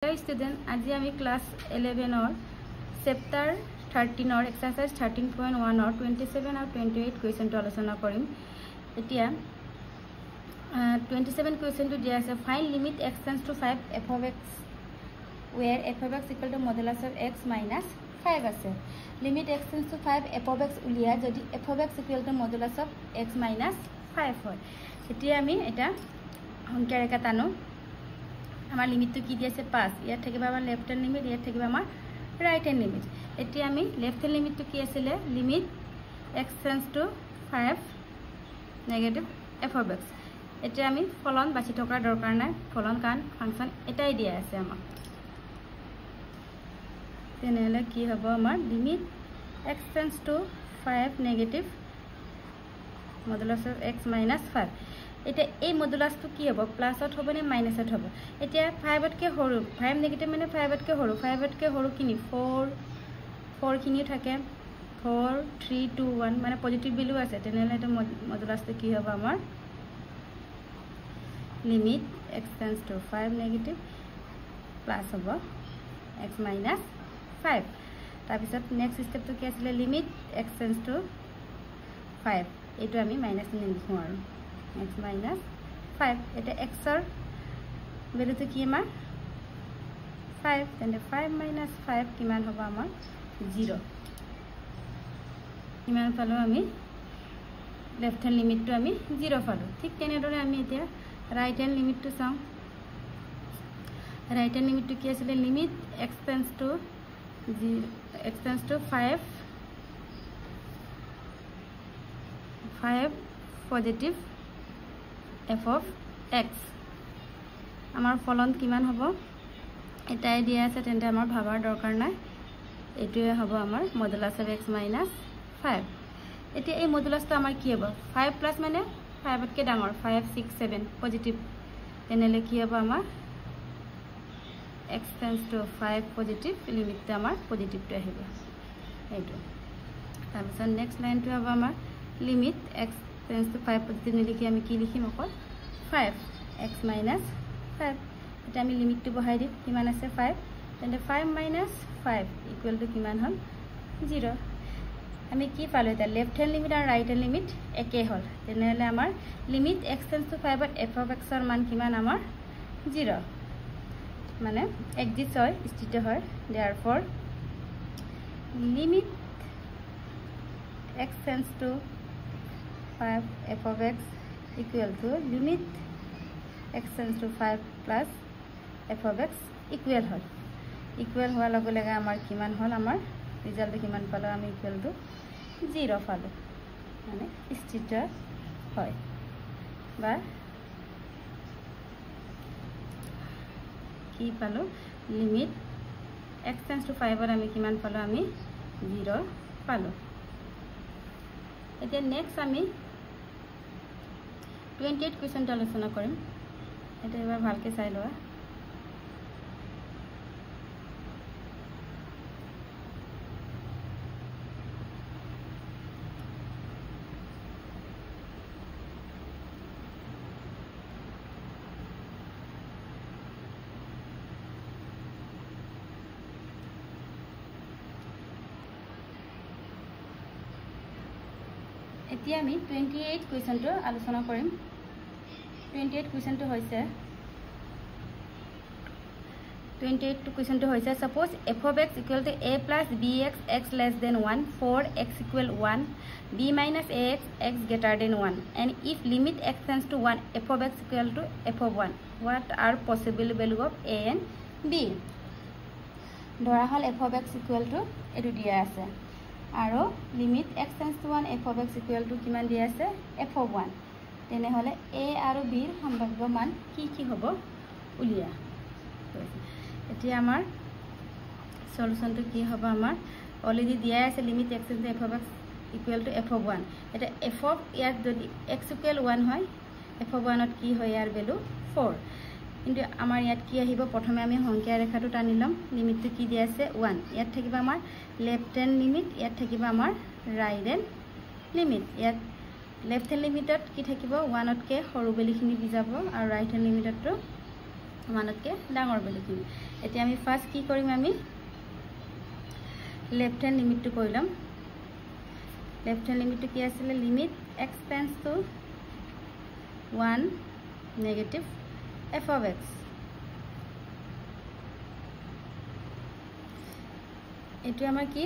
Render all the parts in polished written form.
Hello student, আজি আমি class 11 or chapter 13 or exercise 13.1 or 27 or 28 question to আলোচনা কৰিম। এতিয়া 27 question to দিয়া আছে find limit x tends to 5 f of x where f of x equal to modulus of x minus 5 আছে। limit x tends to 5 f of x উলিয়া যদি f of x equal to modulus of x minus 5 হয়। এতিয়া আমি এটা সংখ্যা ৰেখা টানো। আমার লিমিট তো কি দিয়েছে 5 ইয়াত থাকিবা আমার লেফট হ্যান্ড লিমিট ইয়াত থাকিবা আমার রাইট হ্যান্ড লিমিট এতিয়া আমি লেফট হ্যান্ড লিমিট তো কি আছিলে limit x tends to 5 negative f of x এতিয়া আমি ফলন বাছি থকাৰ দৰকাৰ নাই ফলন কান ফাংচন এটাই দিয়া আছে আমাক তেনেহলে কি হ'ব আমাৰ limit x tends to 5 negative modulus of x minus 5 এটা এই মডুলাসটো কি হ'ব প্লাসত হ'ব নে মাইনাসত হ'ব এতিয়া 5 তকে সৰু 5 নেগেটিভ মানে 5 তকে সৰু 5 তকে সৰু কিনি 4 কিনি থাকে 4 3 2 1 মানে পজিটিভ ভ্যালু আছে তেনেহলে এটা মডুলাসটো কি হ'ব আমাৰ limit x tends to 5 negative plus হ'ব x minus 5 তাৰপিছত নেক্সট স্টেপটো কি আছিল লিমিট x টেন্ডস টু 5 এটো আমি মাইনাস নি লিখো আৰু x minus 5 এটা x এর ভ্যালু তো কি আমার 5 তেনে 5 minus 5 কিমান হবে আমার 0 কিমান পালো আমি লেফট হ্যান্ড লিমিট তো আমি 0 পালো ঠিক তেনেদৰে আমি এতিয়া রাইট হ্যান্ড লিমিট তো চাও রাইট হ্যান্ড লিমিট তো কি আছিল limit x tends to 5 positive f of x আমাৰ ফলন কিমান হ'ব এটাই দিয়া আছে তেন্তে আমাৰ ভাবাৰ দৰকাৰ নাই এটোৱে হ'ব আমাৰ মডুলাস অফ x minus 5 এতিয়া এই মডুলাসটো আমাৰ কি হ'ব 5 প্লাস মানে 5 তকে ডাঙৰ 5 6 7 পজিটিভ তেনেলে কি হ'ব আমাৰ x টেন্ডস টু 5 পজিটিভ লিমিটটো আমাৰ পজিটিভটো আহিব এইটো তাৰপিছত নেক্সট লাইনটো হ'ব আমাৰ limit x tends to 5 positive নিলিখি আমি কি লিখিম অকল 5 x minus 5 এটা আমি লিমিট তো বহাই দিম কিমান আছে 5 তেন্তে 5 minus 5 ইকুয়াল টু কিমান হল 0 আমি কি পালো এটা লেফট হ্যান্ড লিমিট আৰু ৰাইট হ্যান্ড লিমিট একে হল তেনেহলে আমাৰ limit x tends to 5 at f of x এৰ মান কিমান আমাৰ 0 মানে এক্সিস্ট হয় স্থিত হয় therefore limit x tends to 5 f of x equal to limit x tends to 5 plus f of x equal hall equal হোৱাৰ লগে লগে আমাৰ কিমান হল আমাৰ ৰিজাল্ট কিমান পালো আমি equal to 0 পালো মানে স্থিত হয় বা কি পালো লিমিট x tends to 5 ৰ আমি কিমান পালো আমি 0 পালো এতিয়া নেক্সট আমি 28 question to আলোচনা কৰিম এটা এবাৰ ভালকে চাই লোৱা এতিয়া আমি 28 question to আলোচনা কৰিম 28 question to hoise 28 question to hoise suppose f of x equal to a plus bx x less than 1 for x equal 1 b minus ax x greater than 1 and if limit x tends to 1 f of x equal to f of 1 what are possible value of a and b ধৰা হল f of x equal to এটো দিয়া আছে আৰু limit x tends to 1 f of x equal to কিমান দিয়া আছে f of 1 তেনে হলে a আৰু b ৰ সম্ভাৱ্য মান কি কি হ'ব উলিয়া এতিয়া আমাৰ সলিউশনটো কি হ'ব আমাৰ অলৰেডি দিয়া আছে limit x tends to f of x equal to f of 1 এটা f of ইয়াত যদি x equal 1 হয় f of 1 ত কি হয় ইয়াৰ ভ্যালু 4 কিন্তু আমাৰ ইয়াত কি আহিব প্ৰথমে আমি সংখ্যা ৰেখাটো টানিলাম লিমিটটো কি দিয়া আছে 1 ইয়াত থাকিব আমাৰ লেফট হ্যান্ড লিমিট ইয়াত থাকিব আমাৰ ৰাইট হ্যান্ড লিমিট ইয়াত লেফট হ্যান্ড লিমিটত কি থাকিব 1 তকে সৰু বেলিখিনি দি যাব আৰু ৰাইট হ্যান্ড লিমিটটো ওৱানতকৈ ডাঙৰ বুলি লিখিম এতিয়া আমি ফাৰ্ষ্ট কি কৰিম আমি লেফ্ট হেণ্ড লিমিটটো কৰি ল'ম লেফ্ট হেণ্ড লিমিটটো কি আছিলে limit x tends to 1 negative f of x এইটো আমাৰ কি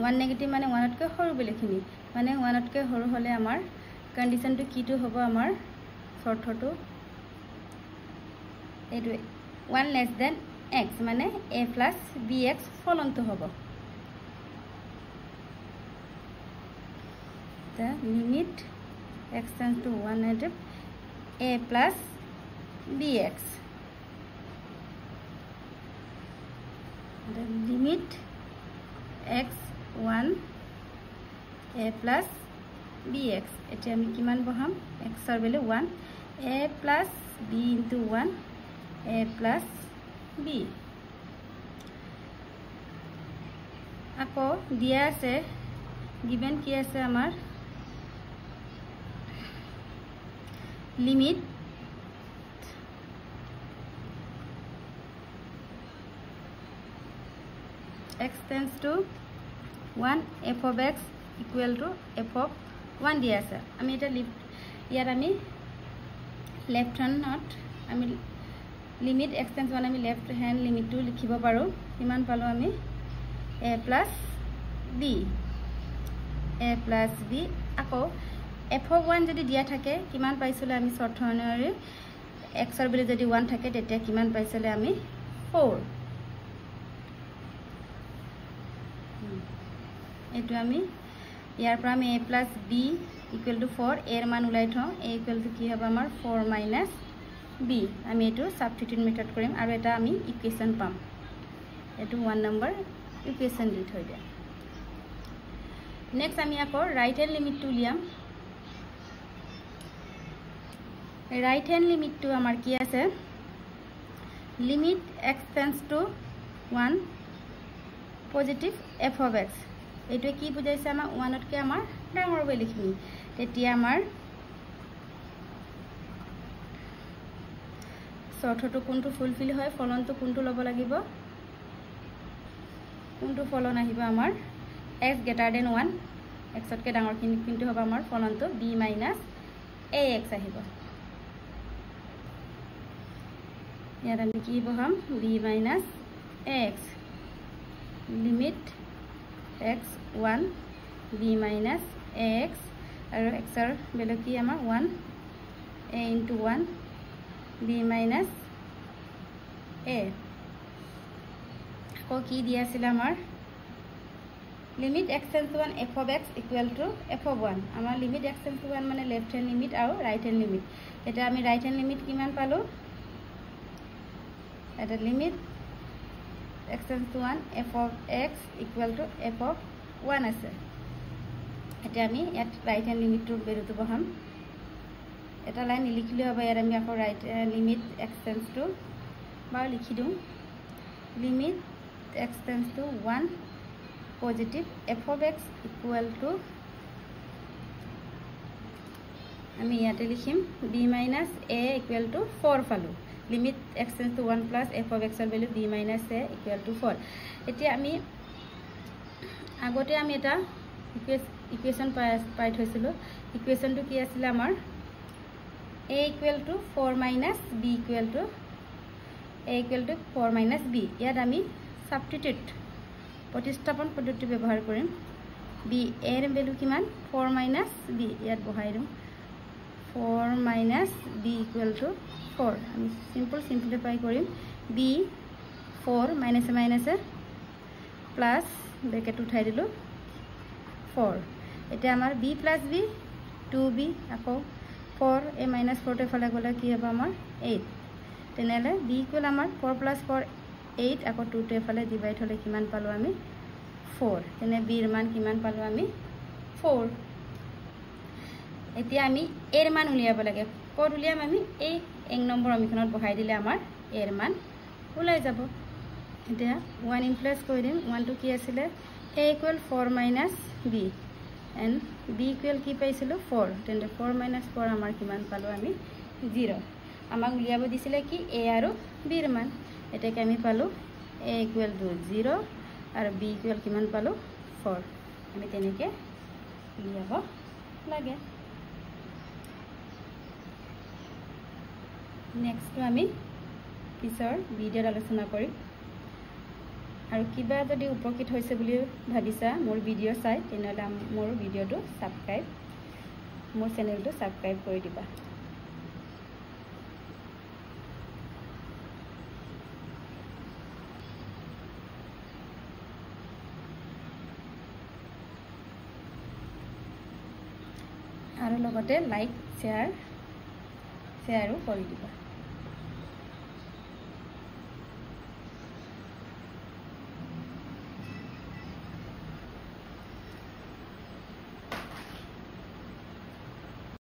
1 নেগেটিভ মানে 1তকৈ সৰু বুলি লিখিম মানে 1তকৈ সৰু হ'লে আমাৰ কন্ডিশনটো কিটো হ'ব আমাৰ শৰ্তটো এইটো 1 less than x মানে a plus bx ফলনটো হ'ব the limit x tends to 1 negative a plus bx the limit x 1 a plus bx এটা আমি কিমান বহাম x এর value 1 a plus b into 1 a plus b আকৌ দিয়া আছে given কি আছে আমাৰ limit x tends to 1 f of x equal to f of 1 দিয়া আছে আমি এটা ইয়াত আমি লেফট হ্যান্ডত আমি লিমিট x tends to 1 আমি লেফট হ্যান্ড লিমিটটো লিখিব পাৰো কিমান পালো আমি a plus b আকৌ f of 1 যদি দিয়া থাকে কিমান পাইছিলে আমি শর্ট ধৰণৰে x এর ভ্যালু যদি 1 থাকে তেতিয়া কিমান পাইছিলে আমি 4 এটো আমি ইয়াৰ পৰা আমি a plus b equal to 4 এৰ মান উলাই থওঁ a equal to কি হ'ব আমাৰ 4 minus b আমি এটো সাবস্টিটিউট মেথড কৰিম আৰু এটা আমি ইকুয়েশন পাম এটো 1 নম্বৰ ইকুয়েশন দি থৈ দিয়া নেক্সট আমি আকৌ ৰাইট হ্যান্ড লিমিট টু লিয়াম ৰাইট হ্যান্ড লিমিট টু আমাৰ কি আছে limit x tends to 1 positive f of x এইটো কি বুজাইছে আমাৰ 1তকৈ আমাৰ ডাঙৰ বুলি লিখিম তেতিয়া আমাৰ শর্তটো কোনটো ফুলফিল হয় ফলনটো কোনটো লব লাগিব কোনটো ফলন আহিব আমাৰ x greater than 1 x তকৈ ডাঙৰ কিন্তু হ'ব আমাৰ ফলনটো b minus ax আহিব ইয়াত আমি কি বহাম b minus ax limit x 1 b minus ax আৰু x এৰ ভ্যালু কি আমাৰ 1 a into 1 b minus a আকৌ কি দিয়া আছিল আমাৰ limit x tends to 1 f of x equal to f of 1 আমাৰ limit x tends to 1 মানে লেফট হ্যান্ড লিমিট আৰু রাইট হ্যান্ড লিমিট এটা আমি রাইট হ্যান্ড লিমিট কিমান পালো এটা limit x tends to 1 f of x equal to f of 1 আছে এটা আমি ইয়াত রাইট হ্যান্ড লিমিটৰ ভ্যালুটো বহাম এটা লাইন লিখিলে হ'ব ইয়াত আমি আকৌ right limit x tends to বা লিখি দিম limit x tends to 1 positive f of x equal to আমি ইয়াতে লিখিম b minus a equal to 4 পালো limit x tends to 1 plus f of x এর value b minus a equal to 4 এতিয়া আমি আগতে আমি এটা ইকুয়েশন পাই থৈছিলো ইকুয়েশনটো কি আছিল আমাৰ a equal to 4 minus b equal to a equal to 4 minus b ইয়াত আমি সাবস্টিটিউট প্ৰতিস্থাপন পদ্ধতি ব্যৱহাৰ কৰিম b এর ভ্যালু কিমান 4 minus b ইয়াত বহাই দিম 4 minus b equal to 4 আমি সিম্পলিফাই কৰিম b 4 minus a minus a plus bracket উঠাই দিলো 4 এতিয়া আমাৰ b plus b 2b আকৌ 4 a minus 4 তে ফলে গলে কি হ'ব আমাৰ 8 তেনেলে b equal আমাৰ 4 plus 4 8 আকৌ 2 তে ফলে ডিভাইড হলে কিমান পালো আমি 4 তেনে b এর মান কিমান পালো আমি 4 এতিয়া আমি এর মান উলিয়াব লাগে কোড উলিয়াম আমি এই 1 নম্বৰ অমিখনত বহাই দিলে আমাৰ এৰ মান উলাই যাব এতিয়া 1 ইনপ্লেস কৰি দিম 1 টু কি আছিল a equal 4 minus b and b equal কি পাইছিলো 4 তেনে 4 minus 4 আমাৰ কিমান পালো আমি 0 আমাক উলিয়াব দিছিলে কি a আৰু b ৰ মান এটাকে আমি পালো a = 0 আৰু b = কিমান পালো 4 আমি তেনেকে উলিয়াব লাগে নেক্সট আমি পিছৰ ভিডিঅ'ত আলোচনা কৰিম আৰু কিবা যদি উপকৃত হৈছে বুলি ভাবিছা মোৰ ভিডিঅ' চাই তেনেহলে মোৰ ভিডিঅ'টো সাবস্ক্ৰাইব মোৰ চেনেলটো সাবস্ক্ৰাইব কৰি দিবা আৰু লগতে লাইক শ্বেয়াৰো কৰি দিবা